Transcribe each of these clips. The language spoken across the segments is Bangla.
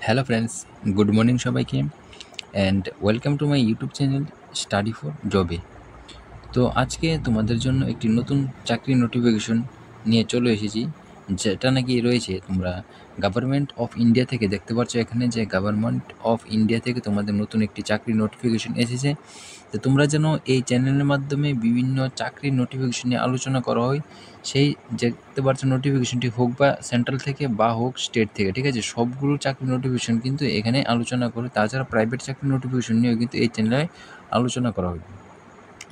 হ্যালো ফ্রেন্ডস, গুড মর্নিং সবাইকে and welcome to my YouTube channel study for জবে। তো আজকে তোমাদের জন্য একটি নতুন চাকরির নোটিফিকেশন নিয়ে চলে এসেছি, যেটা নাকি রয়েছে তোমরা গভর্নমেন্ট অফ ইন্ডিয়া থেকে দেখতে পাচ্ছ এখানে যে গভর্নমেন্ট অফ ইন্ডিয়া থেকে তোমাদের নতুন একটি চাকরির নোটিফিকেশন এসেছে। তো তোমরা যেন এই চ্যানেলের মাধ্যমে বিভিন্ন চাকরির নোটিফিকেশন নিয়ে আলোচনা করা হয়, সেই দেখতে পাচ্ছ নোটিফিকেশনটি হোক বা সেন্ট্রাল থেকে বা হোক স্টেট থেকে, ঠিক আছে, সবগুলো চাকরির নোটিফিকেশন কিন্তু এখানে আলোচনা করে। তাছাড়া প্রাইভেট চাকরির নোটিফিকেশন নিয়েও কিন্তু এই চ্যানেলে আলোচনা করা হয়।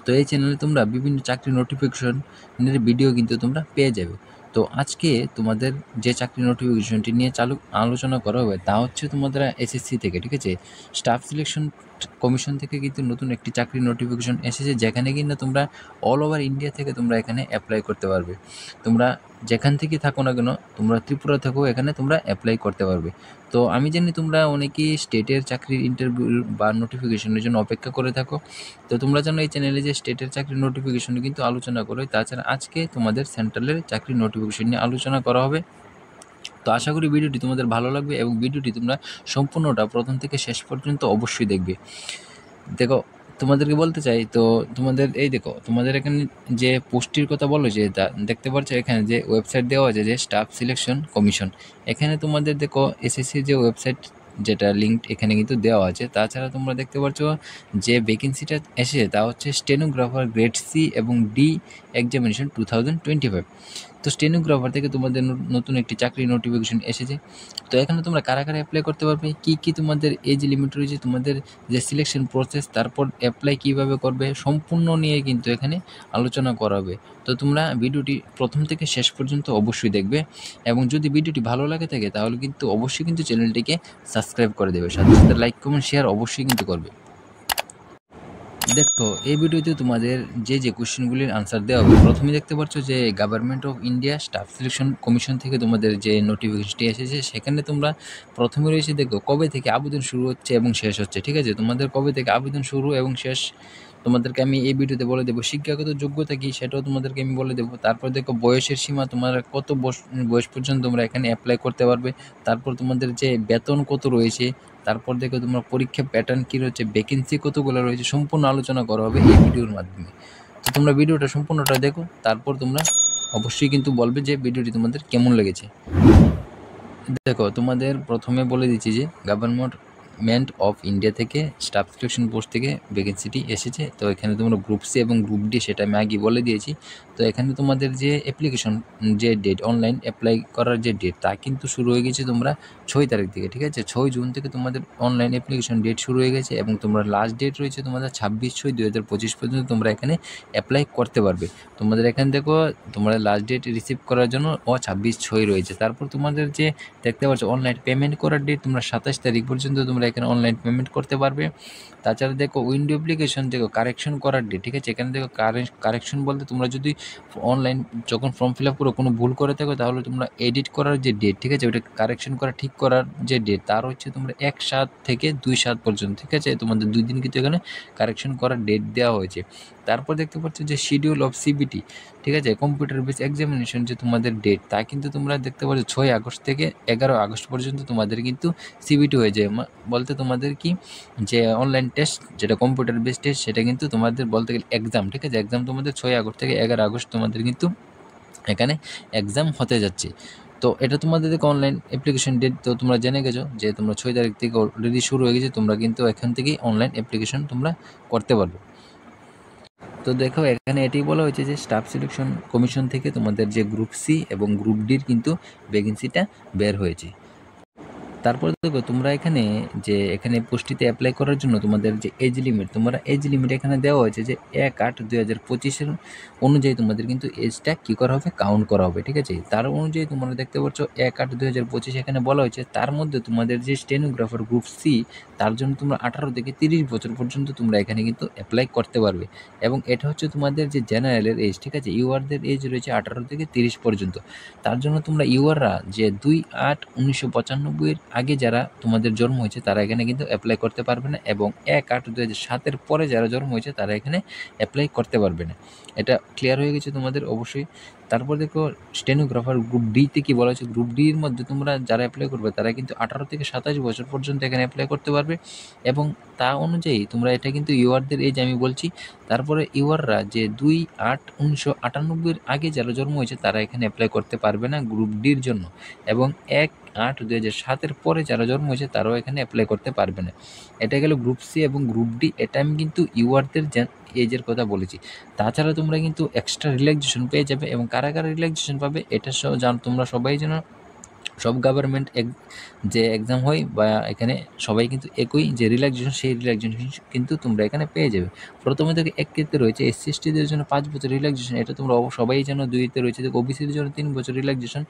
তো এই চ্যানেলে তোমরা বিভিন্ন চাকরির নোটিফিকেশনের ভিডিও কিন্তু তোমরা পেয়ে যাবে। তো আজকে তোমাদের যে চাকরি নোটিফিকেশনটি নিয়ে আলোচনা করা হবে তা হচ্ছে তোমাদের এসএসসি থেকে, ঠিক আছে, স্টাফ সিলেকশন কমিশন থেকে কিন্তু নতুন একটি চাকরির নোটিফিকেশন এসেছে, যেখানে কিন্তু তোমরা অল ওভার ইন্ডিয়া থেকে তোমরা এখানে অ্যাপ্লাই করতে পারবে। তোমরা যেখান থেকে থাকো না কেন, তোমরা ত্রিপুরা থেকেও এখানে তোমরা অ্যাপ্লাই করতে পারবে। তো আমি জানি তোমরা অনেকেই স্টেটের চাকরির ইন্টারভিউ বা নোটিফিকেশনের জন্য অপেক্ষা করে থাকো। তো তোমরা জানো এই চ্যানেলে যে স্টেটের চাকরির নোটিফিকেশন কিন্তু আলোচনা করো, তাছাড়া আজকে তোমাদের সেন্ট্রালের চাকরির নোটিফিকেশন নিয়ে আলোচনা করা হবে। তো আশা করি ভিডিওটি তোমাদের ভালো লাগবে এবং ভিডিওটি তোমরা সম্পূর্ণটা প্রথম থেকে শেষ পর্যন্ত অবশ্যই দেখবে। দেখো, তোমাদেরকে বলতে চাই, তো তোমাদের এই দেখো, তোমাদের এখানে যে পোস্টটির কথা বলো, যে দেখতে পাচ্ছ এখানে যে ওয়েবসাইট দেওয়া আছে যে স্টাফ সিলেকশন কমিশন, এখানে তোমাদের দেখো এসএসসির যে ওয়েবসাইট যেটা লিঙ্ক এখানে কিন্তু দেওয়া আছে। তাছাড়া তোমরা দেখতে পাচ্ছ যে ভ্যাকেন্সিটা এসেছে তা হচ্ছে স্টেনোগ্রাফার গ্রেড সি এবং ডি এক্সামিনেশন 2025। তো স্টেনোগ্রাফার থেকে তোমাদের নতুন একটি চাকরি নোটিফিকেশন এসেছে। তো এখানে তোমরা কারা কারা অ্যাপ্লাই করতে পারবে, কি তোমাদের এজ লিমিট রয়েছে, তোমাদের যে সিলেকশন প্রসেস, তারপর অ্যাপ্লাই কিভাবে করবে, সম্পূর্ণ নিয়ে কিন্তু এখানে আলোচনা করা হবে। তো তোমরা ভিডিওটি প্রথম থেকে শেষ পর্যন্ত অবশ্যই দেখবে এবং যদি ভিডিওটি ভালো লাগে থাকে তাহলে কিন্তু অবশ্যই কিন্তু চ্যানেলটিকে সাবস্ক্রাইব করে দেবে, সাথে সাথে লাইক কমেন্ট শেয়ার অবশ্যই কিন্তু করবে। দেখো, এই ভিডিওতে তোমাদের যে কোশ্চেনগুলির আনসার দেওয়া হবে, প্রথমে দেখতে পাচ্ছ যে government of India staff selection commission থেকে তোমাদের যে নোটিফিকেশনটি এসেছে, সেখানে তোমরা প্রথমে রয়েছে দেখো কবে থেকে আবেদন শুরু হচ্ছে এবং শেষ হচ্ছে, ঠিক আছে, তোমাদের কবে থেকে আবেদন শুরু এবং শেষ তোমাদেরকে আমি এই ভিডিওতে বলে দেবো। শিক্ষাগত যোগ্যতা কী সেটাও তোমাদেরকে আমি বলে দেবো। তারপর দেখো বয়সের সীমা, তোমার কত বয়স পর্যন্ত তোমরা এখানে অ্যাপ্লাই করতে পারবে। তারপর তোমাদের যে বেতন কত রয়েছে, তারপর দেখো তোমরা পরীক্ষা প্যাটার্ন কী রয়েছে, ভ্যাকেন্সি কতগুলো রয়েছে, সম্পূর্ণ আলোচনা করা হবে এই ভিডিওর মাধ্যমে। তো তোমরা ভিডিওটা সম্পূর্ণটা দেখো, তারপর তোমরা অবশ্যই কিন্তু বলবে যে ভিডিওটি তোমাদের কেমন লেগেছে। দেখো, তোমাদের প্রথমে বলে দিচ্ছি যে গভর্নমেন্ট অফ ইন্ডিয়া থেকে স্টাফ সিলেকশন পোস্ট থেকে ভ্যাকেন্সিটি এসেছে। তো এখানে তোমরা গ্রুপ সি এবং গ্রুপ ডি সেটা আমি আগে বলে দিয়েছি। তো এখানে তোমাদের যে অ্যাপ্লিকেশন যে ডেট, অনলাইন অ্যাপ্লাই করার যে ডেট, তা কিন্তু শুরু হয়ে গেছে তোমরা 6 তারিখ থেকে, ঠিক আছে, 6 জুন থেকে তোমাদের অনলাইন অ্যাপ্লিকেশন ডেট শুরু হয়ে গেছে এবং তোমরা লাস্ট ডেট রয়েছে তোমাদের 26/6/2025 পর্যন্ত তোমরা এখানে অ্যাপ্লাই করতে পারবে। তোমাদের এখানে দেখো তোমরা লাস্ট ডেট রিসিভ করার জন্য 26/6 রয়েছে। তারপর তোমাদের যে দেখতে পাচ্ছ অনলাইন পেমেন্ট করার ডেট, তোমরা 27 তারিখ পর্যন্ত তোমরা এখানে অনলাইন পেমেন্ট করতে পারবে। তাছাড়া দেখো উইন্ডো অ্যাপ্লিকেশন, দেখো কারেকশন করার ডেট, ঠিক আছে, এখানে দেখো কারেকশন বলতে তোমরা যদি অনলাইন যখন ফর্ম ফিল আপ করো কোনো ভুল করে থাকো, তাহলে তোমরা এডিট করার যে ডেট, ঠিক আছে, ওটা কারেকশন করা ঠিক করার যে ডেট, তার হচ্ছে তোমরা 1/7 থেকে 2/7 পর্যন্ত, ঠিক আছে, তোমাদের 2 দিন কিন্তু এখানে কারেকশন করার ডেট দেওয়া হয়েছে। তারপর দেখতে পাচ্ছ যে শিডিউল অফ সিবিটি, ঠিক আছে, কম্পিউটার বেস এক্সামিনেশন যে তোমাদের ডেট, তা কিন্তু তোমরা দেখতে পাচ্ছ 6 আগস্ট থেকে 11 আগস্ট পর্যন্ত তোমাদের কিন্তু সিবিটি হয়ে যায়। বলতে তোমাদের কি যে অনলাইন টেস্ট যেটা কম্পিউটার বেস টেস্ট, সেটা কিন্তু তোমাদের বলতে গেলে এক্সাম, ঠিক আছে, এক্সাম তোমাদের 6 আগস্ট থেকে 11 আগস্ট তোমাদের কিন্তু এখানে এক্সাম হতে যাচ্ছে। তো এটা তোমাদের দেখো অনলাইন অ্যাপ্লিকেশন ডেট তো তোমরা জেনে গেছো যে তোমরা 6 তারিখ থেকে অলরেডি শুরু হয়ে গেছে, তোমরা কিন্তু এখান থেকেই অনলাইন অ্যাপ্লিকেশন তোমরা করতে পারবে। তো দেখো, এখানে এটাই বলা হয়েছে যে স্টাফ সিলেকশন কমিশন থেকে তোমাদের যে গ্রুপ সি এবং গ্রুপ ডির কিন্তু ভ্যাকেন্সিটা বের হয়েছে। তারপরে দেখো তোমরা এখানে এখানে পোস্টটিতে অ্যাপ্লাই করার জন্য তোমাদের যে এজ লিমিট, তোমরা এজ লিমিট এখানে দেওয়া হয়েছে যে 1/8/2025 অনুযায়ী তোমাদের কিন্তু এজটা কী করা হবে, কাউন্ট করা হবে, ঠিক আছে। তার অনুযায়ী তোমরা দেখতে পাচ্ছ 1/8/2025 এখানে বলা হয়েছে। তার মধ্যে তোমাদের যে স্টেনোগ্রাফার গ্রুপ সি, তার জন্য তোমরা 18 থেকে 30 বছর পর্যন্ত তোমরা এখানে কিন্তু অ্যাপ্লাই করতে পারবে এবং এটা হচ্ছে তোমাদের যে জেনারেলের এজ, ঠিক আছে, ইউআরদের এজ রয়েছে 18 থেকে 30 পর্যন্ত। তার জন্য তোমরা ইউআররা যে 2/8/1995 আগে যারা তোমাদের জন্ম হয়েছে তারা এখানে কিন্তু অ্যাপ্লাই করতে পারবে না এবং 1/8/2007 পরে যারা জন্ম হয়েছে তারা এখানে অ্যাপ্লাই করতে পারবে না। এটা ক্লিয়ার হয়ে গেছে তোমাদের অবশ্যই। তারপর দেখো স্টেনোগ্রাফার গ্রুপ ডিতে কী বলা হয়েছে, গ্রুপ ডির মধ্যে তোমরা যারা অ্যাপ্লাই করবে তারা কিন্তু 18 থেকে 27 বছর পর্যন্ত এখানে অ্যাপ্লাই করতে পারবে, এবং তা অনুযায়ী তোমরা এটা কিন্তু ইউআরদের এজ আমি বলছি। তারপরে ইউআররা যে 2/8/1998 আগে যারা জন্ম হয়েছে তারা এখানে অ্যাপ্লাই করতে পারবে না গ্রুপ ডির জন্য, এবং 1/8/2007 পরে যারা জন্ম হয়েছে তারাও এখানে অ্যাপ্লাই করতে পারবে না। এটা গেল গ্রুপ সি এবং গ্রুপ ডি। এটা আমি কিন্তু ইউআরদের এজের কথা বলেছি। তাছাড়া তোমরা কিন্তু এক্সট্রা রিল্যাক্সেশন পেয়ে যাবে, এবং কারা কারা রিল্যাক্সেশন পাবে এটা তোমরা সবাই জানো। সব গভর্নমেন্ট যে এক্সাম হয় বা এখানে সবাই কিন্তু একই যে রিল্যাক্সেশন, সেই রিল্যাক্সেশন কিন্তু তোমরা এখানে পেয়ে যাবে। প্রথমে থেকে 1 রয়েছে এসসি এসটিদের জন্য 5 বছর রিল্যাক্সেশন, এটা তোমরা সবাই জানো। 2 রয়েছে ওবিসির জন্য 3 বছর রিল্যাক্সেশন।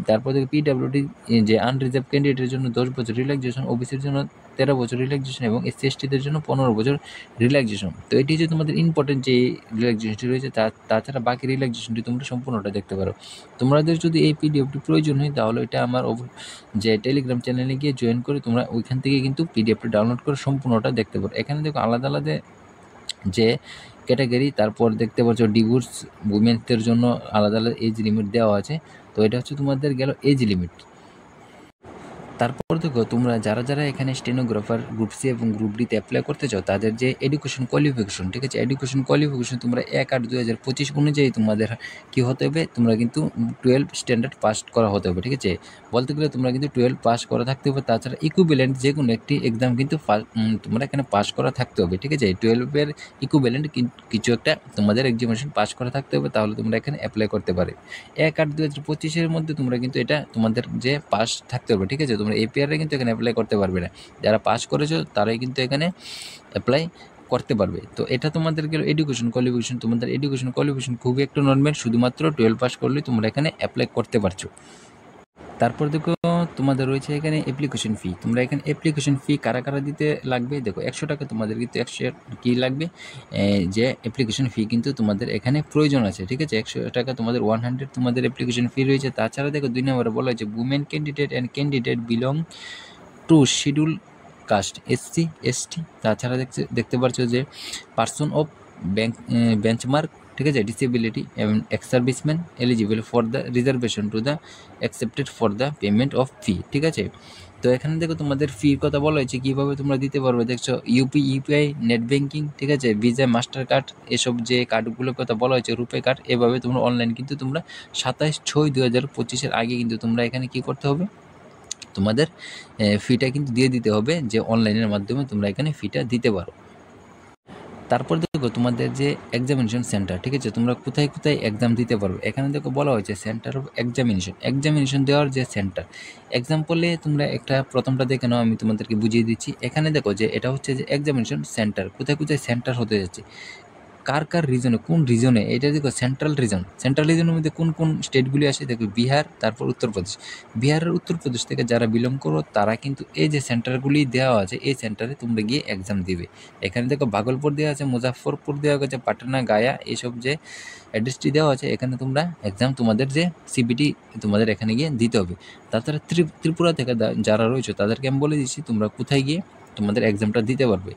তারপর থেকে পিডাব্লিউডি যে আনরিজার্ভ ক্যান্ডিডেটের জন্য 10 বছর রিল্যাক্সেশন, ওবিসির জন্য 13 বছর রিল্যাক্সেশন, এবং এসসি এসটিদের জন্য 15 বছর রিল্যাক্সেশন। তো এটি হচ্ছে তোমাদের ইম্পর্টেন্ট যে রিল্যাক্সেশনটি রয়েছে। তাছাড়া বাকি রিল্যাক্সেশনটি তোমরা সম্পূর্ণটা দেখতে পারো। তোমাদের যদি এই পিডিএফটি প্রয়োজন হয় তাহলে এটা আমার যে টেলিগ্রাম চ্যানেলে গিয়ে জয়েন করে তোমরা ওইখান থেকে কিন্তু পিডিএফটা ডাউনলোড করে সম্পূর্ণটা দেখতে পারো। এখানে দেখো আলাদা আলাদা যে ক্যাটাগরি, তারপর দেখতে পাচ্ছ ডিভোর্স উইমেনদের জন্য আলাদা আলাদা এজ লিমিট দেওয়া আছে। তো এটা হচ্ছে তোমাদের গেল এজ লিমিট। তারপর দেখো তোমরা যারা যারা এখানে স্টেনোগ্রাফার গ্রুপ সি এবং গ্রুপ ডিতে অ্যাপ্লাই করতে চাও তাদের যে এডুকেশন কোয়ালিফিকেশন, ঠিক আছে, এডুকেশন কোয়ালিফিকেশন তোমরা 1/8/2025 অনুযায়ী তোমাদের কী হতে হবে, তোমরা কিন্তু 12 স্ট্যান্ডার্ড পাস করা হতে হবে, ঠিক আছে। বলতে গেলে তোমরা কিন্তু 12 পাস করা থাকতে হবে। তাছাড়া ইকুইভ্যালেন্ট যে কোনো একটি এক্সাম কিন্তু তোমরা এখানে পাস করা থাকতে হবে, ঠিক আছে। 12-এর ইকুইভ্যালেন্ট কিছু একটা তোমাদের এক্সামিনেশন পাস করা থাকতে হবে, তাহলে তোমরা এখানে অ্যাপ্লাই করতে পারে। 1/8/2025 মধ্যে তোমরা কিন্তু এটা তোমাদের যে পাস থাকতে হবে, ঠিক আছে। তোমরা এপিআরে কিন্তু এখানে অ্যাপ্লাই করতে পারবে না। যারা পাস করেছো তারাই কিন্তু এখানে অ্যাপ্লাই করতে পারবে। তো এটা তোমাদের গেল এডুকেশন কোয়ালিফিকেশন। তোমাদের এডুকেশন কোয়ালিফিকেশন খুবই একটু নর্মাল, শুধুমাত্র 12 পাস করলেই তোমরা এখানে অ্যাপ্লাই করতে পারছো। তারপর দেখো তোমাদের রয়েছে এখানে অ্যাপ্লিকেশন ফি। তোমরা এখানে অ্যাপ্লিকেশন ফি কারা কারা দিতে লাগবে, দেখো 100 টাকা তোমাদের কিন্তু 100 কী লাগবে, যে অ্যাপ্লিকেশন ফি কিন্তু তোমাদের এখানে প্রয়োজন আছে, ঠিক আছে। 100 টাকা তোমাদের 100 তোমাদের অ্যাপ্লিকেশন ফি রয়েছে। তাছাড়া দেখো 2 নম্বরে বলা হয়েছে women candidate and candidate belong to schedule caste SC ST. তাছাড়া দেখতে পাচ্ছ যে পার্সন অফ বেঞ্চমার্ক, ঠিক আছে, ডিসেবিলিটি এবং ex serviceman eligible for the reservation to the accepted for the payment of fee, ঠিক আছে। তো এখানে দেখো তোমাদের ফির কথা বলা হয়েছে কীভাবে তোমরা দিতে পারবে। দেখছো ইউপিআই, নেট ব্যাঙ্কিং, ঠিক আছে, ভিসা, মাস্টার কার্ড, এসব যে কার্ডগুলোর কথা বলা হয়েছে, রুপে কার্ড, এভাবে তোমরা অনলাইন কিন্তু তোমরা 27/6/2025 আগে কিন্তু তোমরা এখানে কী করতে হবে, তোমাদের ফিটা কিন্তু দিয়ে দিতে হবে, যে অনলাইনের মাধ্যমে তোমরা এখানে ফিটা দিতে পারো। তারপর দেখো তোমাদের যে এক্সামিনেশন সেন্টার, ঠিক আছে, তোমরা কোথায় কোথায় এক্সাম দিতে পারবে। এখানে দেখো বলা হয়েছে সেন্টার অফ এক্সামিনেশন দেওয়ার যে সেন্টার। এক্সাম্পলে তোমরা একটা প্রথমটা দেখে নাও, আমি তোমাদেরকে বুঝিয়ে দিচ্ছি। এখানে দেখো যে এটা হচ্ছে যে এক্সামিনেশন সেন্টার, কোথায় কোথায় সেন্টার হতে যাচ্ছে, কার কার রিজনে, কোন রিজনে, এটা দেখো সেন্ট্রাল রিজনের মধ্যে কোন কোন স্টেটগুলি আসে, দেখো বিহার, তারপর উত্তরপ্রদেশ। বিহারের উত্তরপ্রদেশ থেকে যারা বিলং করো তারা কিন্তু এই যে সেন্টারগুলি দেওয়া আছে এই সেন্টারে তোমরা গিয়ে এক্সাম দিবে। এখানে দেখো ভাগলপুর দেওয়া আছে, মুজাফরপুর দেওয়া আছে, পাটনা, গায়া, এইসব যে অ্যাড্রেসটি দেওয়া আছে, এখানে তোমরা এক্সাম তোমাদের যে সিবিটি তোমাদের এখানে গিয়ে দিতে হবে। তাছাড়া ত্রিপুরা থেকে যারা রয়েছে তাদেরকে আমি বলে দিচ্ছি তোমরা কোথায় গিয়ে তোমাদের এক্সামটা দিতে পারবে।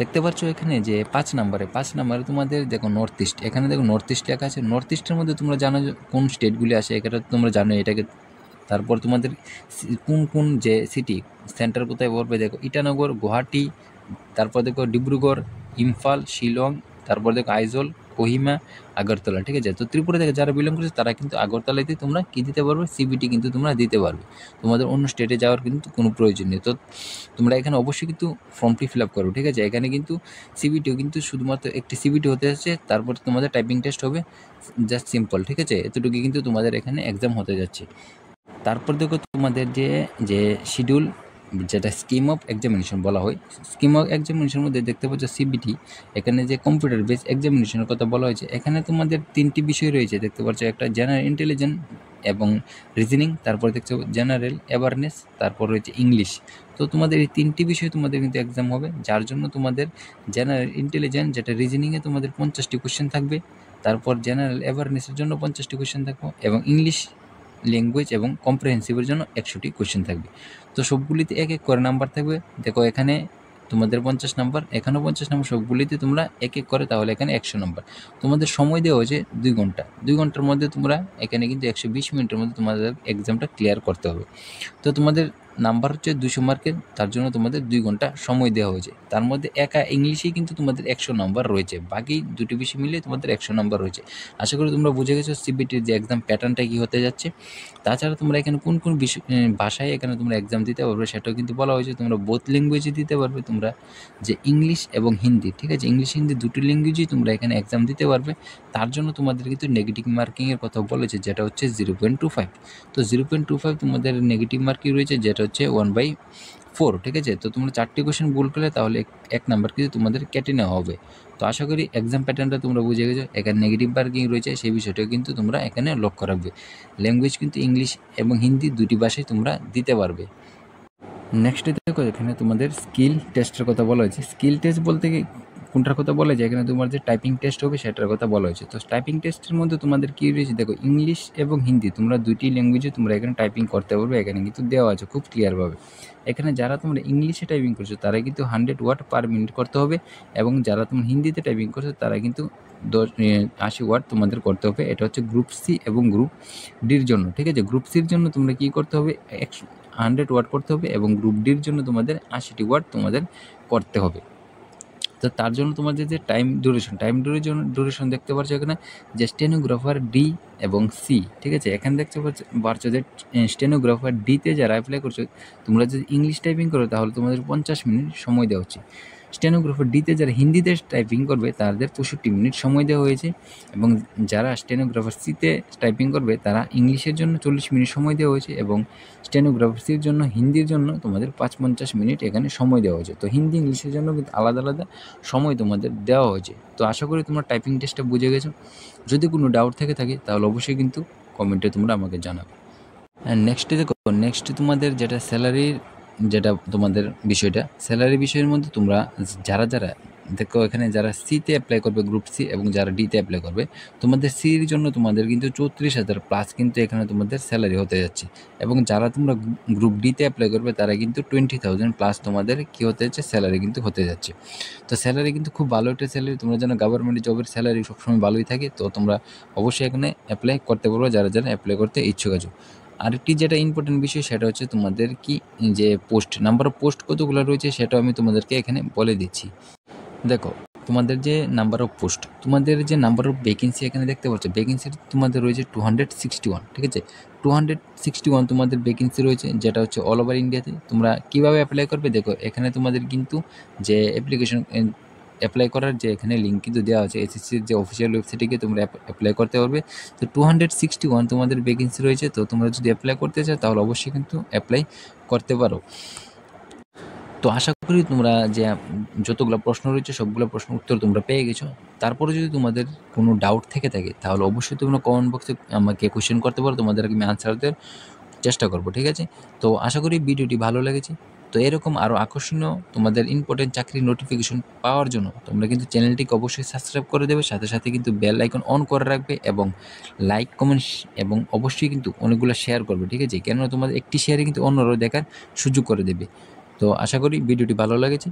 দেখতে পাচ্ছ এখানে যে 5 নম্বরে তোমাদের দেখো নর্থ ইস্ট। এখানে দেখো নর্থ ইস্ট লেখা আছে। নর্থ ইস্টের মধ্যে তোমরা জানো কোন স্টেটগুলি আসে, এটা তোমরা জানো এটাকে। তারপর তোমাদের কোন কোন যে সিটি সেন্টার কোথায় পড়বে, দেখো ইটানগর, গুয়াহাটি, তারপর দেখো ডিব্রুগড়, ইম্ফল, শিলং, তারপর দেখো আইজল, কোহিমা, আগরতলা, ঠিক আছে। তো ত্রিপুরা থেকে যারা বিলং করেছে তারা কিন্তু আগরতলাতে তোমরা কী দিতে পারবে, সিবিটি কিন্তু তোমরা দিতে পারবে। তোমাদের অন্য স্টেটে যাওয়ার কিন্তু কোনো প্রয়োজন নেই। তো তোমরা এখানে অবশ্যই কিন্তু ফর্মটি ফিল আপ করো, ঠিক আছে। এখানে কিন্তু সিবিটিও কিন্তু শুধুমাত্র একটি সিবিটি হতে যাচ্ছে, তারপর তোমাদের টাইপিং টেস্ট হবে, জাস্ট সিম্পল, ঠিক আছে। এতটুকু কিন্তু তোমাদের এখানে এক্সাম হতে যাচ্ছে। তারপর দেখো তোমাদের যে শিডিউল, যেটা স্কিম অফ এক্সামিনেশন বলা হয়, স্কিম অফ এক্সামিনেশনের মধ্যে দেখতে পাচ্ছ সিবিটি। এখানে যে কম্পিউটার বেস এক্সামিনেশনের কথা বলা হয়েছে, এখানে তোমাদের 3টি বিষয় রয়েছে দেখতে পাচ্ছ, একটা জেনারেল ইন্টেলিজেন্স এবং রিজনিং, তারপর দেখছো জেনারেল অ্যাওয়ারনেস, তারপর রয়েছে ইংলিশ। তো তোমাদের এই 3টি বিষয় তোমাদের কিন্তু এক্সাম হবে, যার জন্য তোমাদের জেনারেল ইন্টেলিজেন্স, যেটা রিজনিংয়ে তোমাদের 50টি কোশ্চেন থাকবে, তারপর জেনারেল অ্যাওয়ারনেসের জন্য 50টি কোশ্চেন থাকবে, এবং ইংলিশ ল্যাঙ্গুয়েজ এবং কম্প্রিহেন্সিভের জন্য 100টি কোশ্চেন থাকবে। তো সবগুলিতে এক এক করে নাম্বার থাকবে। দেখো এখানে তোমাদের 50 নাম্বার, এখানেও 50 নাম্বার, সবগুলিতে তোমরা এক এক করে, তাহলে এখানে 100 নাম্বার। তোমাদের সময় দেওয়া হয়েছে 2 ঘন্টা। 2 ঘন্টার মধ্যে তোমরা এখানে কিন্তু 120 মিনিটের মধ্যে তোমাদের এক্সামটা ক্লিয়ার করতে হবে। তো তোমাদের নাম্বার হচ্ছে 200 মার্কের, তার জন্য তোমাদের 2 ঘন্টা সময় দেওয়া হয়েছে। তার মধ্যে একা ইংলিশেই কিন্তু তোমাদের 100 নাম্বার রয়েছে, বাকি দুটি বিষয় মিলিয়ে তোমাদের 100 নাম্বার রয়েছে। আশা করি তোমরা বুঝে গেছো সিবিটির যে এক্সাম প্যাটার্নটা কী হতে যাচ্ছে। তাছাড়া তোমরা এখানে কোন কোন বিষয় ভাষায় এখানে তোমরা এক্সাম দিতে পারবে সেটাও কিন্তু বলা হয়েছে। তোমরা বোথ ল্যাঙ্গুয়েজে দিতে পারবে, তোমরা যে ইংলিশ এবং হিন্দি, ঠিক আছে, ইংলিশ হিন্দি দুটি ল্যাঙ্গুয়েজেই তোমরা এখানে এক্সাম দিতে পারবে। তার জন্য তোমাদের কিন্তু নেগেটিভ মার্কিংয়ের কথা বলেছে, যেটা হচ্ছে 0.25। তো 0.25 তোমাদের নেগেটিভ মার্কিং রয়েছে, যেটা হচ্ছে 1/4, ঠিক আছে। তো তোমরা 4টি কোয়েশ্চেন ভুল করলে তাহলে 1 নাম্বার কিন্তু তোমাদের কেটে নেওয়া হবে। তো আশা করি এক্সাম প্যাটার্নটা তোমরা বুঝে গেছো। এখানে নেগেটিভ মার্কিং রয়েছে, সেই বিষয়টাও কিন্তু তোমরা এখানে লক্ষ্য রাখবে। ল্যাঙ্গুয়েজ কিন্তু ইংলিশ এবং হিন্দি দুটি ভাষায় তোমরা দিতে পারবে। নেক্সটে দেখো এখানে তোমাদের স্কিল টেস্টের কথা বলা হয়েছে। স্কিল টেস্ট বলতে কোনটার কথা বলা হয়েছে, এখানে তোমার যে টাইপিং টেস্ট হবে সেটার কথা বলা হয়েছে। তো টাইপিং টেস্টের মধ্যে তোমাদের কী রয়েছে দেখো, ইংলিশ এবং হিন্দি তোমরা দুইটি ল্যাঙ্গুয়েজে তোমরা এখানে টাইপিং করতে পারবে। এখানে কিন্তু দেওয়া আছে খুব ক্লিয়ারভাবে। এখানে যারা তোমরা ইংলিশে টাইপিং করছো তারা কিন্তু 100 ওয়ার্ড পার মিনিট করতে হবে, এবং যারা তোমরা হিন্দিতে টাইপিং করছো তারা কিন্তু 80 ওয়ার্ড তোমাদের করতে হবে। এটা হচ্ছে গ্রুপ সি এবং গ্রুপ ডির জন্য, ঠিক আছে। গ্রুপ সির জন্য তোমরা কী করতে হবে, 100 ওয়ার্ড করতে হবে, এবং গ্রুপ ডির জন্য তোমাদের 80টি ওয়ার্ড তোমাদের করতে হবে। তো তার জন্য তোমাদের যে টাইম ডিউরেশন দেখতে পাচ্ছ এখানে, যে স্টেনোগ্রাফার ডি এবং সি, ঠিক আছে। এখানে দেখতে পাচ্ছ যে স্টেনোগ্রাফার ডিতে যারা অ্যাপ্লাই করছো, তোমরা যদি ইংলিশ টাইপিং করো তাহলে তোমাদের 50 মিনিট সময় দেওয়া হচ্ছে। স্টেনোগ্রাফার ডিতে যারা হিন্দিতে টাইপিং করবে তাদের 65 মিনিট সময় দেওয়া হয়েছে, এবং যারা স্টেনোগ্রাফার সিতে টাইপিং করবে তারা ইংলিশের জন্য 40 মিনিট সময় দেওয়া হয়েছে, এবং স্টেনোগ্রাফার সির জন্য হিন্দির জন্য তোমাদের 50 মিনিট এখানে সময় দেওয়া হয়েছে। তো হিন্দি ইংলিশের জন্য কিন্তু আলাদা আলাদা সময় তোমাদের দেওয়া হয়েছে। তো আশা করি তোমরা টাইপিং টেস্টটা বুঝে গেছো। যদি কোনো ডাউট থেকে থাকে তাহলে অবশ্যই কিন্তু কমেন্টে তোমরা আমাকে জানাবে। অ্যান্ড নেক্সটে দেখো, নেক্সট তোমাদের যেটা স্যালারির, যেটা তোমাদের বিষয়টা, স্যালারি বিষয়ের মধ্যে তোমরা যারা দেখো এখানে যারা সিতে অ্যাপ্লাই করবে গ্রুপ সি, এবং যারা ডিতে অ্যাপ্লাই করবে, তোমাদের সির জন্য তোমাদের কিন্তু 34,000 প্লাস কিন্তু এখানে তোমাদের স্যালারি হতে যাচ্ছে, এবং যারা তোমরা গ্রুপ ডিতে অ্যাপ্লাই করবে তারা কিন্তু 20,000 প্লাস তোমাদের কী হতে যাচ্ছে, স্যালারি কিন্তু হতে যাচ্ছে। তো স্যালারি কিন্তু খুব ভালো একটা স্যালারি, তোমরা যেন গভর্নমেন্ট জবের স্যালারি সবসময় ভালোই থাকে। তো তোমরা অবশ্যই এখানে অ্যাপ্লাই করতে পারবে যারা অ্যাপ্লাই করতে ইচ্ছুক আছো। আরেকটি যেটা ইম্পর্টেন্ট বিষয় সেটা হচ্ছে তোমাদের কি যে পোস্ট, নাম্বার অফ পোস্ট কতগুলো রয়েছে সেটাও আমি তোমাদেরকে এখানে বলে দিচ্ছি। দেখো তোমাদের যে নাম্বার অফ পোস্ট, তোমাদের যে নাম্বার অফ ভ্যাকেন্সি এখানে দেখতে পাচ্ছ, ভ্যাকেন্সি তোমাদের রয়েছে 261, ঠিক আছে। 261 তোমাদের ভ্যাকেন্সি রয়েছে, যেটা হচ্ছে অল ওভার ইন্ডিয়াতে। তোমরা কীভাবে অ্যাপ্লাই করবে দেখো, এখানে তোমাদের কিন্তু যে অ্যাপ্লিকেশন অ্যাপ্লাই করার যে এখানে লিঙ্ক কিন্তু দেওয়া আছে, এসএসসির যে অফিসিয়াল ওয়েবসাইটে গিয়ে তোমরা অ্যাপ্লাই করতে পারবে। তো 261 তোমাদের ভ্যাকেন্সি রয়েছে। তো তোমরা যদি অ্যাপ্লাই করতে চাও তাহলে অবশ্যই কিন্তু অ্যাপ্লাই করতে পারো। তো আশা করি তোমরা যে যতগুলো প্রশ্ন রয়েছে সবগুলো প্রশ্ন উত্তর তোমরা পেয়ে গেছো। তারপরে যদি তোমাদের কোনো ডাউট থেকে থাকে তাহলে অবশ্যই তোমরা কমেন্ট বক্সে আমাকে কোয়েশ্চেন করতে পারো, তোমাদেরকে আমি আনসার দেওয়ার চেষ্টা করবো, ঠিক আছে। তো আশা করি ভিডিওটি ভালো লেগেছে। তো এরকম আরও আকর্ষণীয় তোমাদের ইম্পর্টেন্ট চাকরির নোটিফিকেশন পাওয়ার জন্য তোমরা কিন্তু চ্যানেলটিকে অবশ্যই সাবস্ক্রাইব করে দেবে, সাথে সাথে কিন্তু বেল আইকন অন করে রাখবে, এবং লাইক কমেন্ট এবং অবশ্যই কিন্তু অনেকগুলো শেয়ার করবে, ঠিক আছে। কেননা তোমাদের একটি শেয়ারে কিন্তু অন্যরাও দেখার সুযোগ করে দেবে। তো আশা করি ভিডিওটি ভালো লেগেছে।